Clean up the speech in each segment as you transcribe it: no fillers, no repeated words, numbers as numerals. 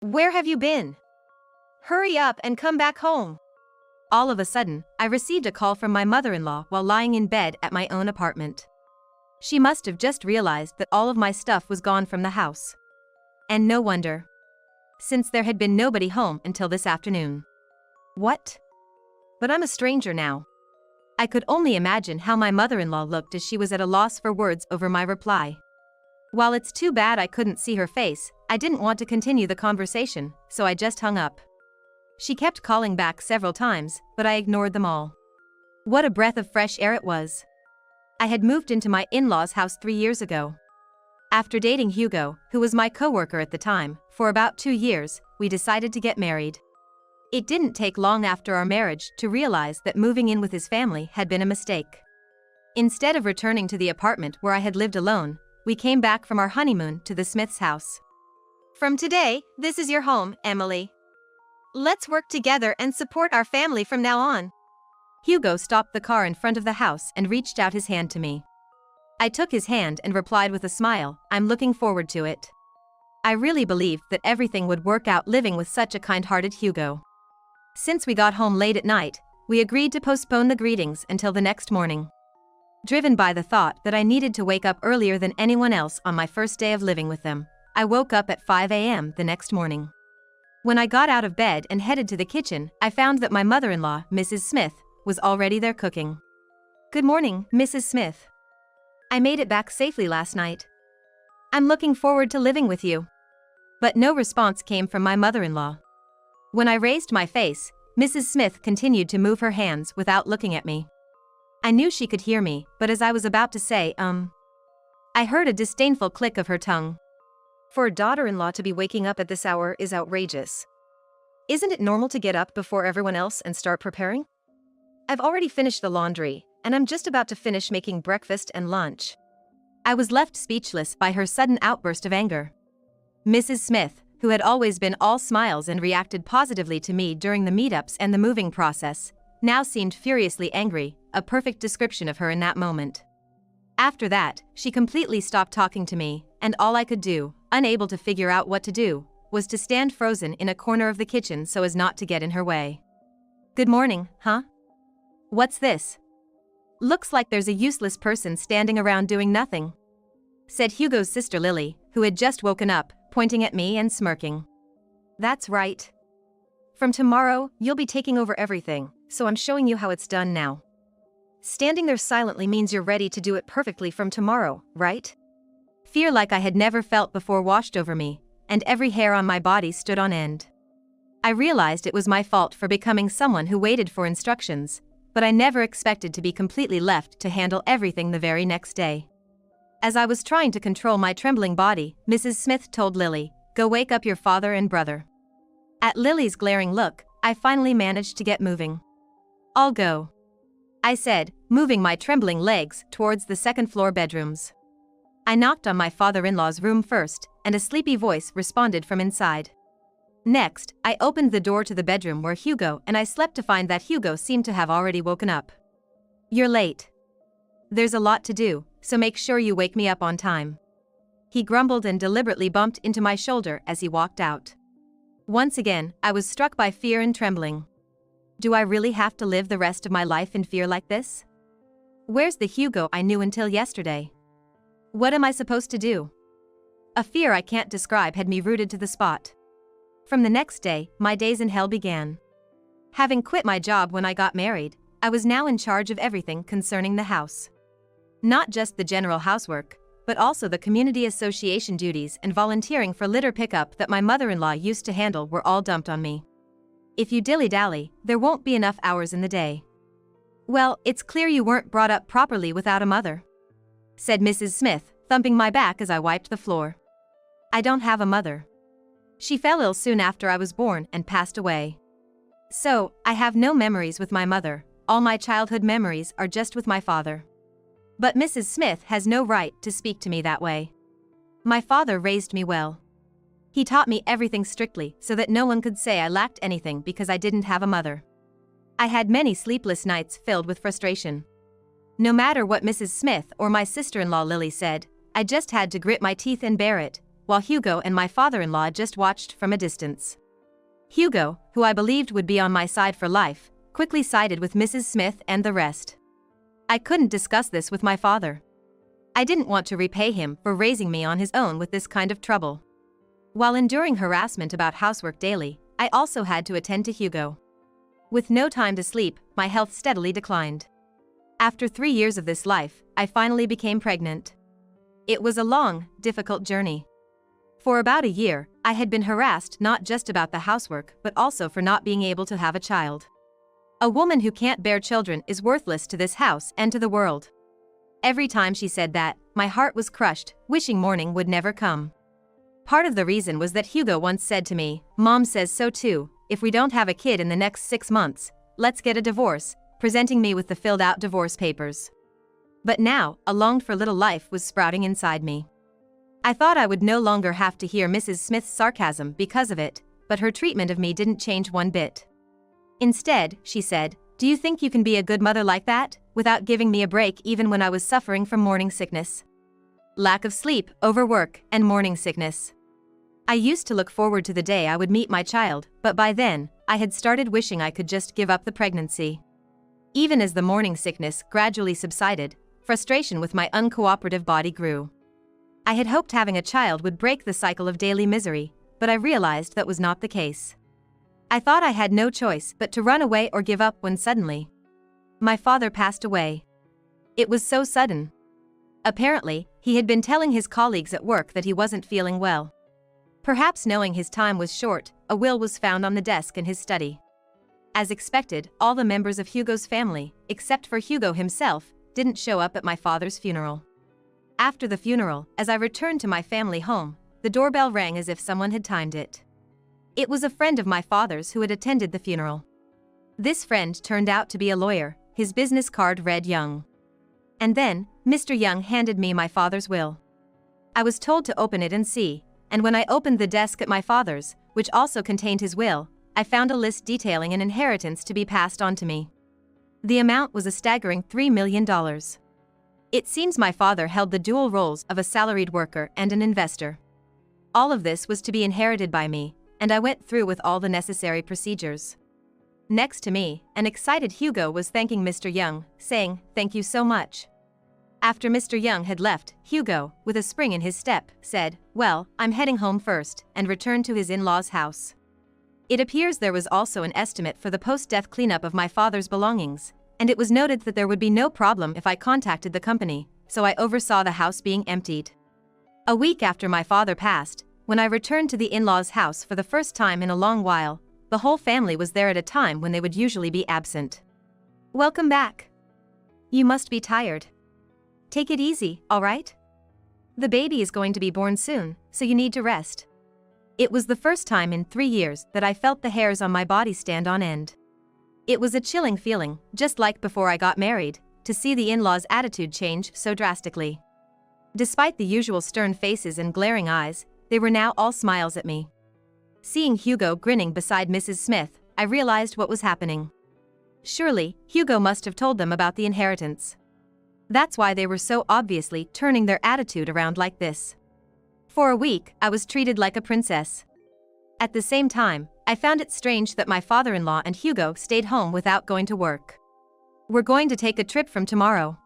Where have you been? Hurry up and come back home. All of a sudden, I received a call from my mother-in-law while lying in bed at my own apartment. She must have just realized that all of my stuff was gone from the house. And no wonder, since there had been nobody home until this afternoon. What? But I'm a stranger now. I could only imagine how my mother-in-law looked as she was at a loss for words over my reply. While it's too bad I couldn't see her face, I didn't want to continue the conversation, so I just hung up. She kept calling back several times, but I ignored them all. What a breath of fresh air it was. I had moved into my in-laws' house 3 years ago. After dating Hugo, who was my coworker at the time, for about 2 years, we decided to get married. It didn't take long after our marriage to realize that moving in with his family had been a mistake. Instead of returning to the apartment where I had lived alone, we came back from our honeymoon to the Smiths' house. From today, this is your home, Emily. Let's work together and support our family from now on. Hugo stopped the car in front of the house and reached out his hand to me. I took his hand and replied with a smile, I'm looking forward to it. I really believed that everything would work out living with such a kind-hearted Hugo. Since we got home late at night, we agreed to postpone the greetings until the next morning. Driven by the thought that I needed to wake up earlier than anyone else on my first day of living with them, I woke up at 5 a.m. the next morning. When I got out of bed and headed to the kitchen, I found that my mother-in-law, Mrs. Smith, was already there cooking. Good morning, Mrs. Smith. I made it back safely last night. I'm looking forward to living with you. But no response came from my mother-in-law. When I raised my face, Mrs. Smith continued to move her hands without looking at me. I knew she could hear me, but as I was about to say, I heard a disdainful click of her tongue. For a daughter-in-law to be waking up at this hour is outrageous. Isn't it normal to get up before everyone else and start preparing? I've already finished the laundry, and I'm just about to finish making breakfast and lunch. I was left speechless by her sudden outburst of anger. Mrs. Smith, who had always been all smiles and reacted positively to me during the meetups and the moving process, now seemed furiously angry, a perfect description of her in that moment. After that, she completely stopped talking to me, and all I could do, unable to figure out what to do, was to stand frozen in a corner of the kitchen so as not to get in her way. Good morning, huh? What's this? Looks like there's a useless person standing around doing nothing, said Hugo's sister Lily, who had just woken up, pointing at me and smirking. That's right. From tomorrow, you'll be taking over everything, so I'm showing you how it's done now. Standing there silently means you're ready to do it perfectly from tomorrow, right? Fear like I had never felt before washed over me, and every hair on my body stood on end. I realized it was my fault for becoming someone who waited for instructions, but I never expected to be completely left to handle everything the very next day. As I was trying to control my trembling body, Mrs. Smith told Lily, "Go wake up your father and brother." At Lily's glaring look, I finally managed to get moving. I'll go, I said, moving my trembling legs towards the second-floor bedrooms. I knocked on my father-in-law's room first, and a sleepy voice responded from inside. Next, I opened the door to the bedroom where Hugo and I slept to find that Hugo seemed to have already woken up. You're late. There's a lot to do, so make sure you wake me up on time. He grumbled and deliberately bumped into my shoulder as he walked out. Once again, I was struck by fear and trembling. Do I really have to live the rest of my life in fear like this? Where's the Hugo I knew until yesterday? What am I supposed to do? A fear I can't describe had me rooted to the spot. From the next day, my days in hell began. Having quit my job when I got married, I was now in charge of everything concerning the house. Not just the general housework, but also the community association duties and volunteering for litter pickup that my mother-in-law used to handle were all dumped on me. If you dilly-dally, there won't be enough hours in the day. Well, it's clear you weren't brought up properly without a mother, said Mrs. Smith, thumping my back as I wiped the floor. I don't have a mother. She fell ill soon after I was born and passed away. So, I have no memories with my mother, all my childhood memories are just with my father. But Mrs. Smith has no right to speak to me that way. My father raised me well. He taught me everything strictly so that no one could say I lacked anything because I didn't have a mother. I had many sleepless nights filled with frustration. No matter what Mrs. Smith or my sister-in-law Lily said, I just had to grit my teeth and bear it, while Hugo and my father-in-law just watched from a distance. Hugo, who I believed would be on my side for life, quickly sided with Mrs. Smith and the rest. I couldn't discuss this with my father. I didn't want to repay him for raising me on his own with this kind of trouble. While enduring harassment about housework daily, I also had to attend to Hugo. With no time to sleep, my health steadily declined. After 3 years of this life, I finally became pregnant. It was a long, difficult journey. For about a year, I had been harassed not just about the housework but also for not being able to have a child. A woman who can't bear children is worthless to this house and to the world. Every time she said that, my heart was crushed, wishing morning would never come. Part of the reason was that Hugo once said to me, "Mom says so too, if we don't have a kid in the next 6 months, let's get a divorce," presenting me with the filled-out divorce papers. But now, a longed-for little life was sprouting inside me. I thought I would no longer have to hear Mrs. Smith's sarcasm because of it, but her treatment of me didn't change one bit. Instead, she said, "Do you think you can be a good mother like that, without giving me a break even when I was suffering from morning sickness?" Lack of sleep, overwork, and morning sickness. I used to look forward to the day I would meet my child, but by then, I had started wishing I could just give up the pregnancy. Even as the morning sickness gradually subsided, frustration with my uncooperative body grew. I had hoped having a child would break the cycle of daily misery, but I realized that was not the case. I thought I had no choice but to run away or give up when suddenly my father passed away. It was so sudden. Apparently, he had been telling his colleagues at work that he wasn't feeling well. Perhaps knowing his time was short, a will was found on the desk in his study. As expected, all the members of Hugo's family, except for Hugo himself, didn't show up at my father's funeral. After the funeral, as I returned to my family home, the doorbell rang as if someone had timed it. It was a friend of my father's who had attended the funeral. This friend turned out to be a lawyer. His business card read Young. And then, Mr. Young handed me my father's will. I was told to open it and see, and when I opened the desk at my father's, which also contained his will, I found a list detailing an inheritance to be passed on to me. The amount was a staggering $3 million. It seems my father held the dual roles of a salaried worker and an investor. All of this was to be inherited by me, and I went through with all the necessary procedures. Next to me, an excited Hugo was thanking Mr. Young, saying, "Thank you so much." After Mr. Young had left, Hugo, with a spring in his step, said, "Well, I'm heading home first," and returned to his in-laws' house. It appears there was also an estimate for the post-death cleanup of my father's belongings, and it was noted that there would be no problem if I contacted the company, so I oversaw the house being emptied. A week after my father passed, when I returned to the in-laws' house for the first time in a long while, the whole family was there at a time when they would usually be absent. "Welcome back. You must be tired. Take it easy, all right? The baby is going to be born soon, so you need to rest." It was the first time in 3 years that I felt the hairs on my body stand on end. It was a chilling feeling, just like before I got married, to see the in-laws' attitude change so drastically. Despite the usual stern faces and glaring eyes, they were now all smiles at me. Seeing Hugo grinning beside Mrs. Smith, I realized what was happening. Surely, Hugo must have told them about the inheritance. That's why they were so obviously turning their attitude around like this. For a week, I was treated like a princess. At the same time, I found it strange that my father-in-law and Hugo stayed home without going to work. "We're going to take a trip from tomorrow.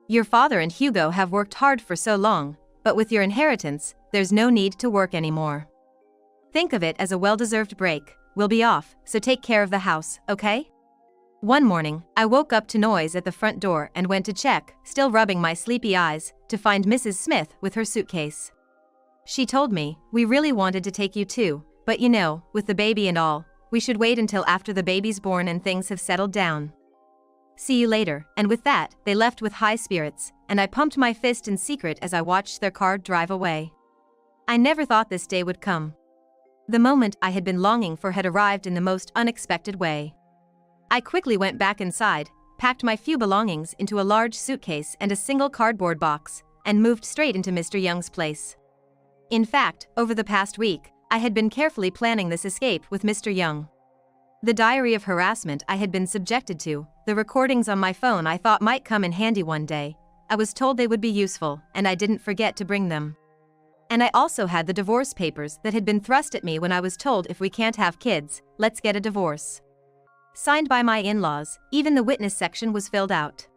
Your father and Hugo have worked hard for so long, but with your inheritance, there's no need to work anymore. Think of it as a well-deserved break. We'll be off, so take care of the house, okay?" One morning, I woke up to noise at the front door and went to check, still rubbing my sleepy eyes, to find Mrs. Smith with her suitcase. She told me, "We really wanted to take you too, but you know, with the baby and all, we should wait until after the baby's born and things have settled down. See you later," and with that, they left with high spirits, and I pumped my fist in secret as I watched their car drive away. I never thought this day would come. The moment I had been longing for had arrived in the most unexpected way. I quickly went back inside, packed my few belongings into a large suitcase and a single cardboard box, and moved straight into Mr. Young's place. In fact, over the past week, I had been carefully planning this escape with Mr. Young. The diary of harassment I had been subjected to, the recordings on my phone I thought might come in handy one day, I was told they would be useful, and I didn't forget to bring them. And I also had the divorce papers that had been thrust at me when I was told, if we can't have kids, let's get a divorce. Signed by my in-laws, even the witness section was filled out.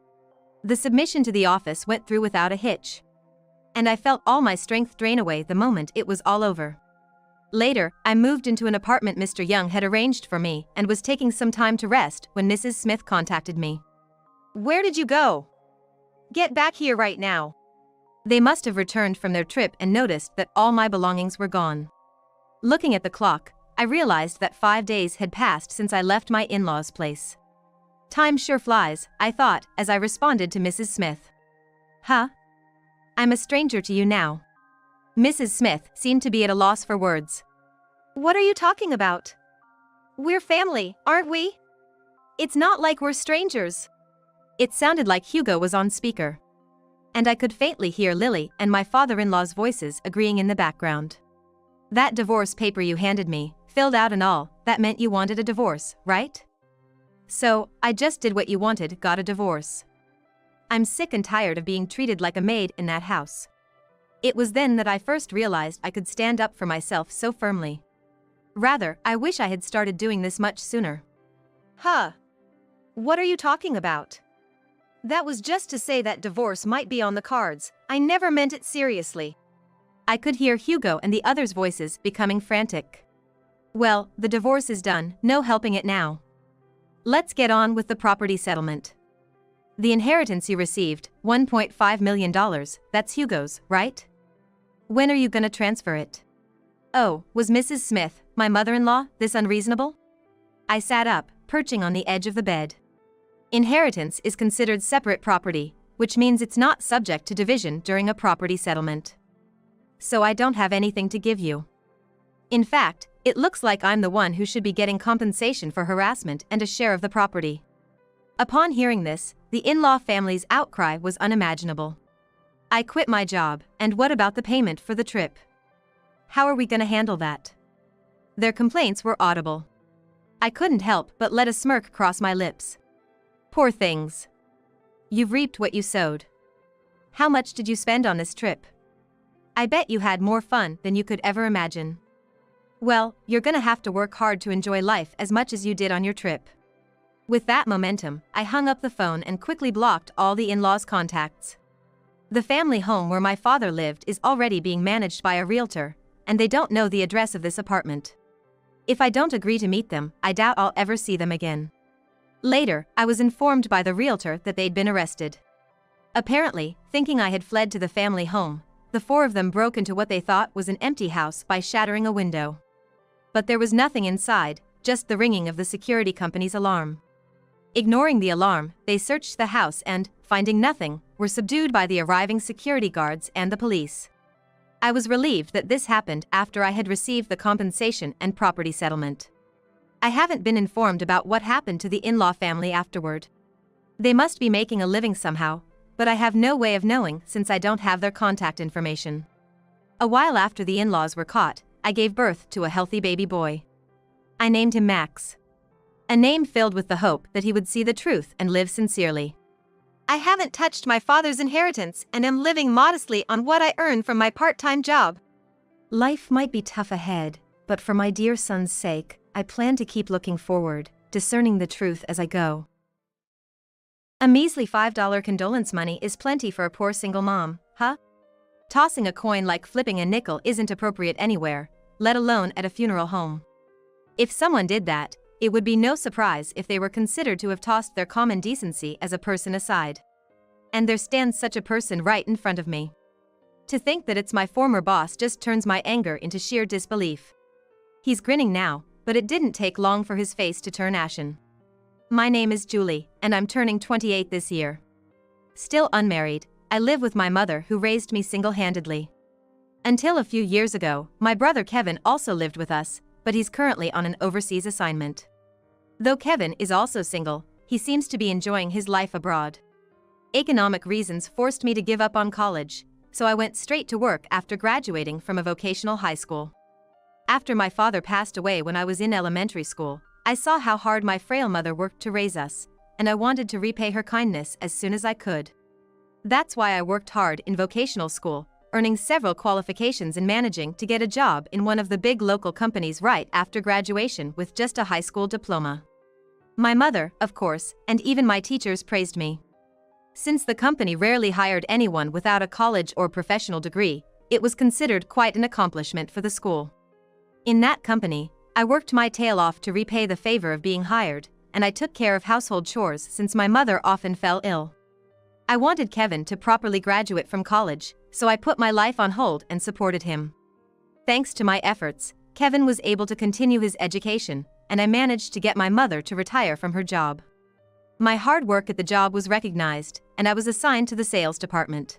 The submission to the office went through without a hitch. And I felt all my strength drain away the moment it was all over. Later, I moved into an apartment Mr. Young had arranged for me and was taking some time to rest when Mrs. Smith contacted me. "Where did you go? Get back here right now." They must have returned from their trip and noticed that all my belongings were gone. Looking at the clock, I realized that 5 days had passed since I left my in-laws' place. Time sure flies, I thought, as I responded to Mrs. Smith. "Huh? I'm a stranger to you now." Mrs. Smith seemed to be at a loss for words. "What are you talking about? We're family, aren't we? It's not like we're strangers." It sounded like Hugo was on speaker. And I could faintly hear Lily and my father-in-law's voices agreeing in the background. "That divorce paper you handed me, filled out and all, that meant you wanted a divorce, right? So, I just did what you wanted, got a divorce. I'm sick and tired of being treated like a maid in that house." It was then that I first realized I could stand up for myself so firmly. Rather, I wish I had started doing this much sooner. "Huh? What are you talking about? That was just to say that divorce might be on the cards. I never meant it seriously." I could hear Hugo and the others' voices becoming frantic. "Well, the divorce is done, no helping it now. Let's get on with the property settlement. The inheritance you received, $1.5 million, that's Hugo's, right? When are you gonna transfer it?" Oh, was Mrs. Smith, my mother-in-law, this unreasonable? I sat up, perching on the edge of the bed. Inheritance is considered separate property, which means it's not subject to division during a property settlement. So I don't have anything to give you. In fact, it looks like I'm the one who should be getting compensation for harassment and a share of the property. Upon hearing this, the in-law family's outcry was unimaginable. I quit my job, and what about the payment for the trip? How are we gonna handle that? Their complaints were audible. I couldn't help but let a smirk cross my lips. Poor things. You've reaped what you sowed. How much did you spend on this trip? I bet you had more fun than you could ever imagine. Well, you're gonna have to work hard to enjoy life as much as you did on your trip. With that momentum, I hung up the phone and quickly blocked all the in-laws' contacts. The family home where my father lived is already being managed by a realtor, and they don't know the address of this apartment. If I don't agree to meet them, I doubt I'll ever see them again. Later, I was informed by the realtor that they'd been arrested. Apparently, thinking I had fled to the family home, the four of them broke into what they thought was an empty house by shattering a window. But there was nothing inside, just the ringing of the security company's alarm. Ignoring the alarm, they searched the house and, finding nothing, were subdued by the arriving security guards and the police. I was relieved that this happened after I had received the compensation and property settlement. I haven't been informed about what happened to the in-law family afterward. They must be making a living somehow, but I have no way of knowing since I don't have their contact information. A while after the in-laws were caught, I gave birth to a healthy baby boy. I named him Max. A name filled with the hope that he would see the truth and live sincerely. I haven't touched my father's inheritance and am living modestly on what I earn from my part-time job. Life might be tough ahead, but for my dear son's sake, I plan to keep looking forward, discerning the truth as I go. A measly $5 condolence money is plenty for a poor single mom, huh? Tossing a coin like flipping a nickel isn't appropriate anywhere, let alone at a funeral home. If someone did that, it would be no surprise if they were considered to have tossed their common decency as a person aside. And there stands such a person right in front of me. To think that it's my former boss just turns my anger into sheer disbelief. He's grinning now, but it didn't take long for his face to turn ashen. My name is Julie, and I'm turning 28 this year. Still unmarried, I live with my mother who raised me single-handedly. Until a few years ago, my brother Kevin also lived with us, but he's currently on an overseas assignment. Though Kevin is also single, he seems to be enjoying his life abroad. Economic reasons forced me to give up on college, so I went straight to work after graduating from a vocational high school. After my father passed away when I was in elementary school, I saw how hard my frail mother worked to raise us, and I wanted to repay her kindness as soon as I could. That's why I worked hard in vocational school, earning several qualifications and managing to get a job in one of the big local companies right after graduation with just a high school diploma. My mother, of course, and even my teachers praised me. Since the company rarely hired anyone without a college or professional degree, it was considered quite an accomplishment for the school. In that company, I worked my tail off to repay the favor of being hired, and I took care of household chores since my mother often fell ill. I wanted Kevin to properly graduate from college, so I put my life on hold and supported him. Thanks to my efforts, Kevin was able to continue his education, and I managed to get my mother to retire from her job. My hard work at the job was recognized, and I was assigned to the sales department.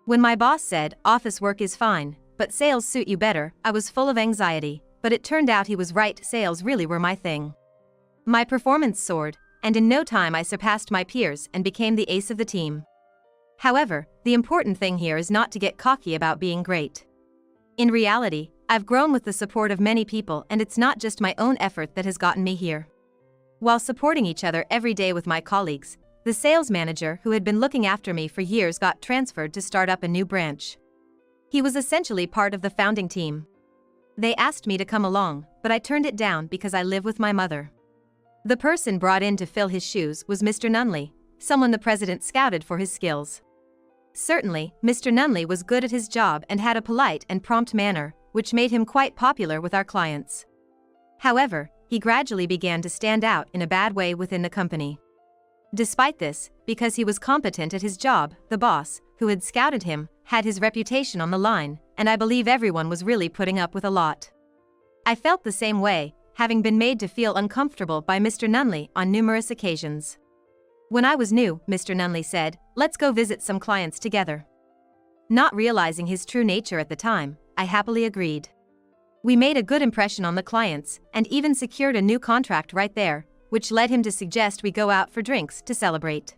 When my boss said, "Office work is fine, but sales suit you better," I was full of anxiety, but it turned out he was right, sales really were my thing. My performance soared, and in no time I surpassed my peers and became the ace of the team. However, the important thing here is not to get cocky about being great. In reality, I've grown with the support of many people, and it's not just my own effort that has gotten me here. While supporting each other every day with my colleagues, the sales manager who had been looking after me for years got transferred to start up a new branch. He was essentially part of the founding team. They asked me to come along, but I turned it down because I live with my mother. The person brought in to fill his shoes was Mr. Nunley, someone the president scouted for his skills. Certainly, Mr. Nunley was good at his job and had a polite and prompt manner, which made him quite popular with our clients. However, he gradually began to stand out in a bad way within the company. Despite this, because he was competent at his job, the boss, who had scouted him, had his reputation on the line, and I believe everyone was really putting up with a lot. I felt the same way, having been made to feel uncomfortable by Mr. Nunley on numerous occasions. When I was new, Mr. Nunley said, "Let's go visit some clients together." Not realizing his true nature at the time, I happily agreed. We made a good impression on the clients, and even secured a new contract right there, which led him to suggest we go out for drinks to celebrate.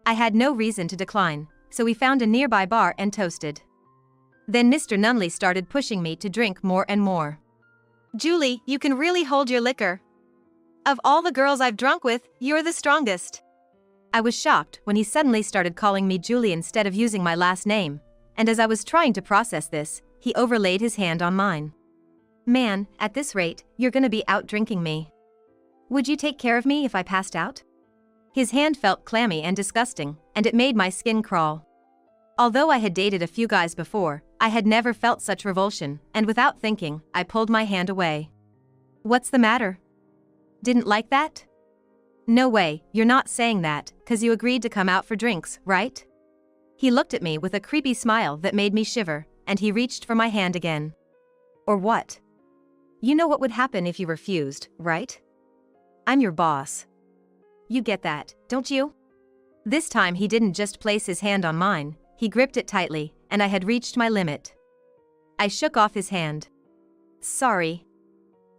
I had no reason to decline, so we found a nearby bar and toasted. Then Mr. Nunley started pushing me to drink more and more. "Julie, you can really hold your liquor. Of all the girls I've drunk with, you're the strongest." I was shocked when he suddenly started calling me Julie instead of using my last name, and as I was trying to process this, he overlaid his hand on mine. "Man, at this rate, you're gonna be out drinking me. Would you take care of me if I passed out?" His hand felt clammy and disgusting, and it made my skin crawl. Although I had dated a few guys before, I had never felt such revulsion, and without thinking, I pulled my hand away. "What's the matter? Didn't like that?" "No way, you're not saying that, 'cause you agreed to come out for drinks, right?" He looked at me with a creepy smile that made me shiver, and he reached for my hand again. "Or what? You know what would happen if you refused, right? I'm your boss. You get that, don't you?" This time he didn't just place his hand on mine, he gripped it tightly, and I had reached my limit. I shook off his hand. "Sorry.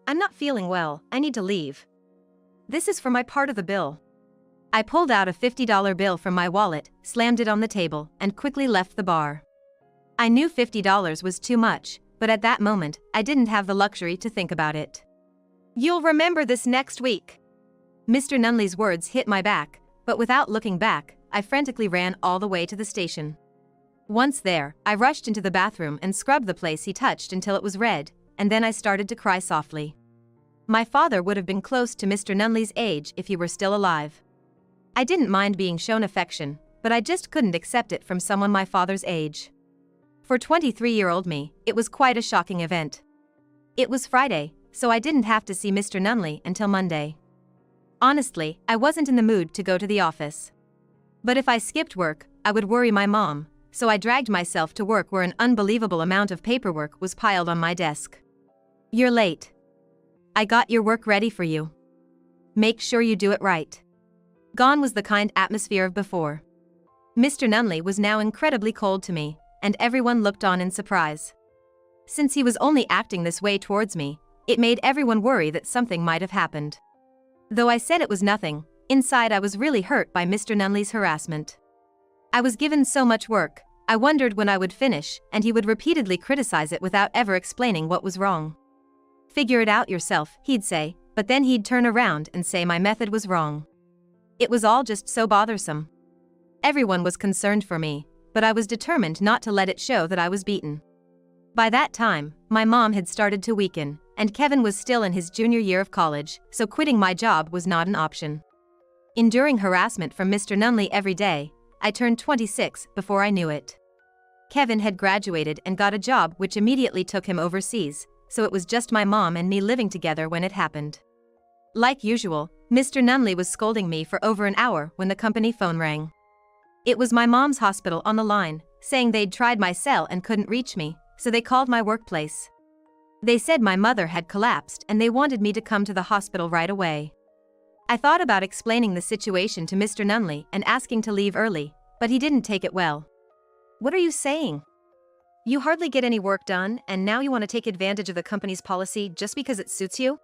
I'm not feeling well, I need to leave. This is for my part of the bill." I pulled out a $50 bill from my wallet, slammed it on the table, and quickly left the bar. I knew $50 was too much, but at that moment, I didn't have the luxury to think about it. "You'll remember this next week." Mr. Nunley's words hit my back, but without looking back, I frantically ran all the way to the station. Once there, I rushed into the bathroom and scrubbed the place he touched until it was red, and then I started to cry softly. My father would have been close to Mr. Nunley's age if he were still alive. I didn't mind being shown affection, but I just couldn't accept it from someone my father's age. For 23-year-old me, it was quite a shocking event. It was Friday, so I didn't have to see Mr. Nunley until Monday. Honestly, I wasn't in the mood to go to the office. But if I skipped work, I would worry my mom, so I dragged myself to work where an unbelievable amount of paperwork was piled on my desk. "You're late. I got your work ready for you. Make sure you do it right." Gone was the kind atmosphere of before. Mr. Nunley was now incredibly cold to me, and everyone looked on in surprise. Since he was only acting this way towards me, it made everyone worry that something might have happened. Though I said it was nothing, inside I was really hurt by Mr. Nunley's harassment. I was given so much work, I wondered when I would finish, and he would repeatedly criticize it without ever explaining what was wrong. "Figure it out yourself," he'd say, but then he'd turn around and say my method was wrong. It was all just so bothersome. Everyone was concerned for me, but I was determined not to let it show that I was beaten. By that time, my mom had started to weaken, and Kevin was still in his junior year of college, so quitting my job was not an option. Enduring harassment from Mr. Nunley every day, I turned 26 before I knew it. Kevin had graduated and got a job which immediately took him overseas, so it was just my mom and me living together when it happened. Like usual, Mr. Nunley was scolding me for over an hour when the company phone rang. It was my mom's hospital on the line, saying they'd tried my cell and couldn't reach me, so they called my workplace. They said my mother had collapsed and they wanted me to come to the hospital right away. I thought about explaining the situation to Mr. Nunley and asking to leave early, but he didn't take it well. "What are you saying? You hardly get any work done, and now you want to take advantage of the company's policy just because it suits you?"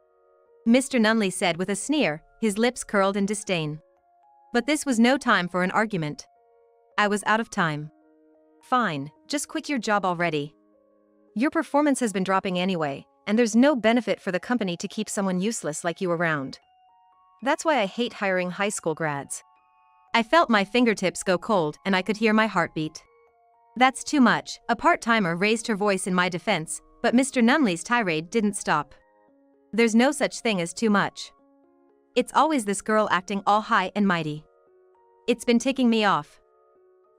Mr. Nunley said with a sneer, his lips curled in disdain. But this was no time for an argument. I was out of time. "Fine, just quit your job already. Your performance has been dropping anyway, and there's no benefit for the company to keep someone useless like you around. That's why I hate hiring high school grads." I felt my fingertips go cold and I could hear my heartbeat. "That's too much," a part-timer raised her voice in my defense, but Mr. Nunley's tirade didn't stop. "There's no such thing as too much. It's always this girl acting all high and mighty. It's been ticking me off.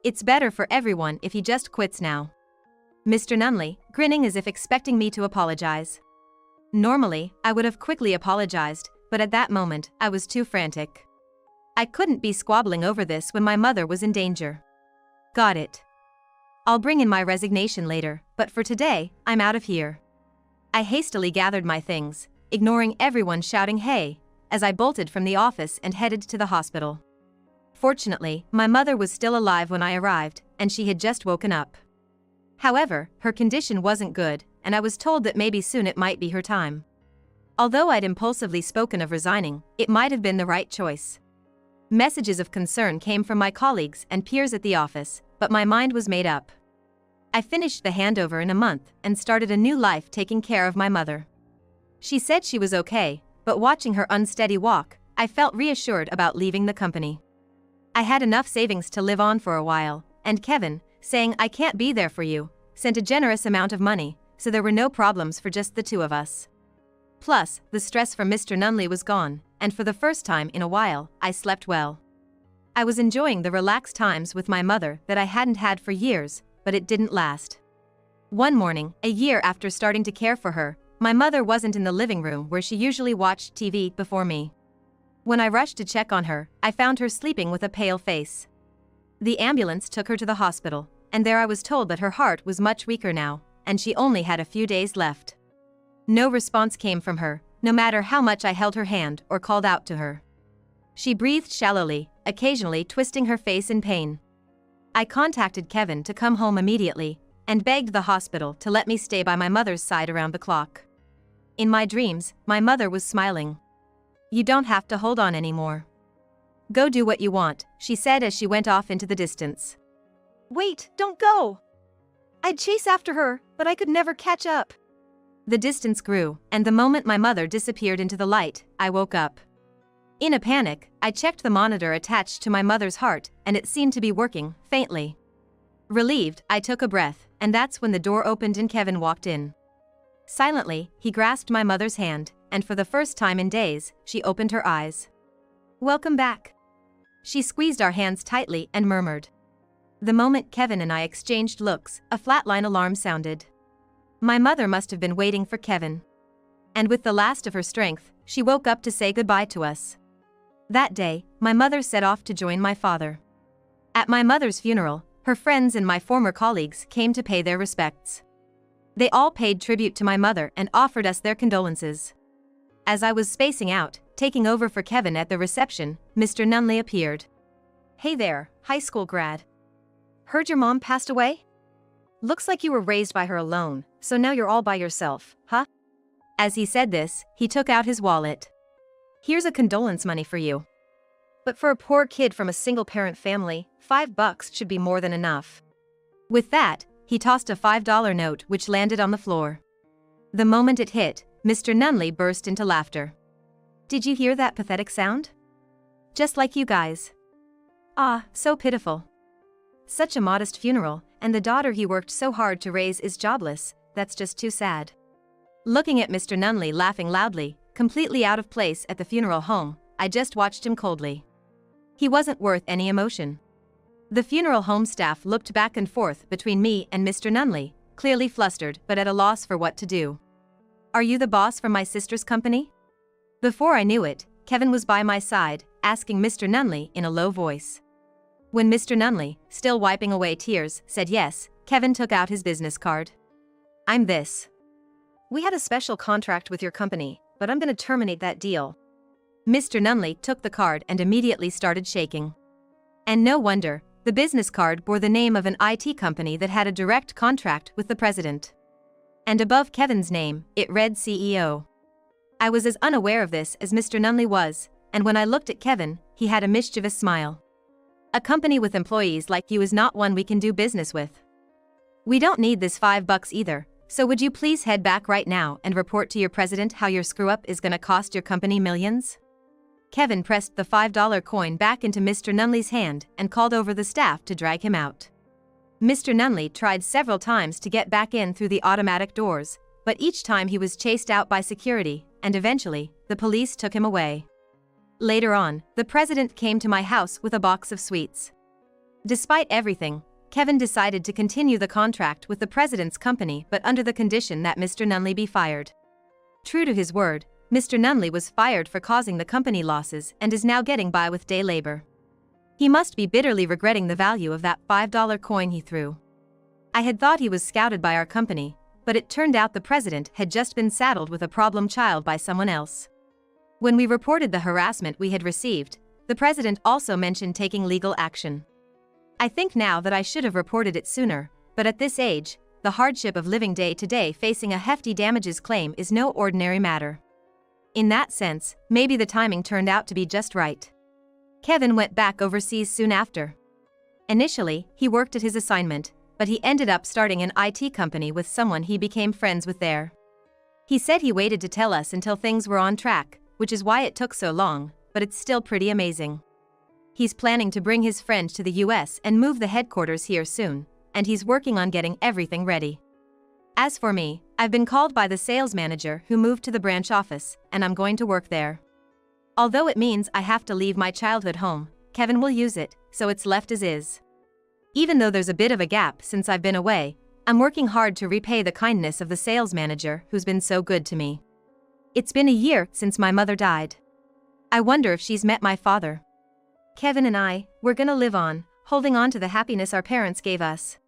It's better for everyone if he just quits now." Mr. Nunley, grinning as if expecting me to apologize. Normally, I would have quickly apologized, but at that moment, I was too frantic. I couldn't be squabbling over this when my mother was in danger. "Got it. I'll bring in my resignation later, but for today, I'm out of here." I hastily gathered my things, ignoring everyone shouting "hey," as I bolted from the office and headed to the hospital. Fortunately, my mother was still alive when I arrived, and she had just woken up. However, her condition wasn't good, and I was told that maybe soon it might be her time. Although I'd impulsively spoken of resigning, it might have been the right choice. Messages of concern came from my colleagues and peers at the office, but my mind was made up. I finished the handover in a month and started a new life taking care of my mother. She said she was okay, but watching her unsteady walk, I felt reassured about leaving the company. I had enough savings to live on for a while, and Kevin, saying "I can't be there for you," sent a generous amount of money, so there were no problems for just the two of us. Plus, the stress from Mr. Nunley was gone, and for the first time in a while, I slept well. I was enjoying the relaxed times with my mother that I hadn't had for years, but it didn't last. One morning, a year after starting to care for her, my mother wasn't in the living room where she usually watched TV before me. When I rushed to check on her, I found her sleeping with a pale face. The ambulance took her to the hospital, and there I was told that her heart was much weaker now, and she only had a few days left. No response came from her, no matter how much I held her hand or called out to her. She breathed shallowly, occasionally twisting her face in pain. I contacted Kevin to come home immediately, and begged the hospital to let me stay by my mother's side around the clock. In my dreams, my mother was smiling. "You don't have to hold on anymore. Go do what you want," she said as she went off into the distance. "Wait, don't go!" I'd chase after her, but I could never catch up. The distance grew, and the moment my mother disappeared into the light, I woke up. In a panic, I checked the monitor attached to my mother's heart, and it seemed to be working, faintly. Relieved, I took a breath, and that's when the door opened and Kevin walked in. Silently, he grasped my mother's hand, and for the first time in days, she opened her eyes. "Welcome back." She squeezed our hands tightly and murmured. The moment Kevin and I exchanged looks, a flatline alarm sounded. My mother must have been waiting for Kevin. And with the last of her strength, she woke up to say goodbye to us. That day, my mother set off to join my father. At my mother's funeral, her friends and my former colleagues came to pay their respects. They all paid tribute to my mother and offered us their condolences. As I was spacing out, taking over for Kevin at the reception, Mr. Nunley appeared. "Hey there, high school grad. Heard your mom passed away? Looks like you were raised by her alone, so now you're all by yourself, huh?" As he said this, he took out his wallet. "Here's a condolence money for you. But for a poor kid from a single-parent family, $5 should be more than enough." With that, he tossed a $5 note which landed on the floor. The moment it hit, Mr. Nunley burst into laughter. "Did you hear that pathetic sound? Just like you guys. Ah, so pitiful. Such a modest funeral, and the daughter he worked so hard to raise is jobless. That's just too sad. Looking at Mr. Nunley laughing loudly, completely out of place at the funeral home, I just watched him coldly. He wasn't worth any emotion. The funeral home staff looked back and forth between me and Mr. Nunley, clearly flustered but at a loss for what to do. "Are you the boss from my sister's company?" Before I knew it, Kevin was by my side, asking Mr. Nunley in a low voice. When Mr. Nunley, still wiping away tears, said yes, Kevin took out his business card. "I'm this. We had a special contract with your company, but I'm gonna terminate that deal." Mr. Nunley took the card and immediately started shaking. And no wonder, the business card bore the name of an IT company that had a direct contract with the president. And above Kevin's name, it read CEO. I was as unaware of this as Mr. Nunley was, and when I looked at Kevin, he had a mischievous smile. "A company with employees like you is not one we can do business with. We don't need this $5 either, so would you please head back right now and report to your president how your screw-up is gonna cost your company millions?" Kevin pressed the $5 coin back into Mr. Nunley's hand and called over the staff to drag him out. Mr. Nunley tried several times to get back in through the automatic doors, but each time he was chased out by security, and eventually, the police took him away. Later on, the president came to my house with a box of sweets. Despite everything, Kevin decided to continue the contract with the president's company but under the condition that Mr. Nunley be fired. True to his word, Mr. Nunley was fired for causing the company losses and is now getting by with day labor. He must be bitterly regretting the value of that $5 coin he threw. I had thought he was scouted by our company, but it turned out the president had just been saddled with a problem child by someone else. When we reported the harassment we had received, the president also mentioned taking legal action. I think now that I should have reported it sooner, but at this age, the hardship of living day to day facing a hefty damages claim is no ordinary matter. In that sense, maybe the timing turned out to be just right. Kevin went back overseas soon after. Initially, he worked at his assignment, but he ended up starting an IT company with someone he became friends with there. He said he waited to tell us until things were on track, which is why it took so long, but it's still pretty amazing. He's planning to bring his friend to the US and move the headquarters here soon, and he's working on getting everything ready. As for me, I've been called by the sales manager who moved to the branch office, and I'm going to work there. Although it means I have to leave my childhood home, Kevin will use it, so it's left as is. Even though there's a bit of a gap since I've been away, I'm working hard to repay the kindness of the sales manager who's been so good to me. It's been a year since my mother died. I wonder if she's met my father. Kevin and I, we're gonna live on, holding on to the happiness our parents gave us.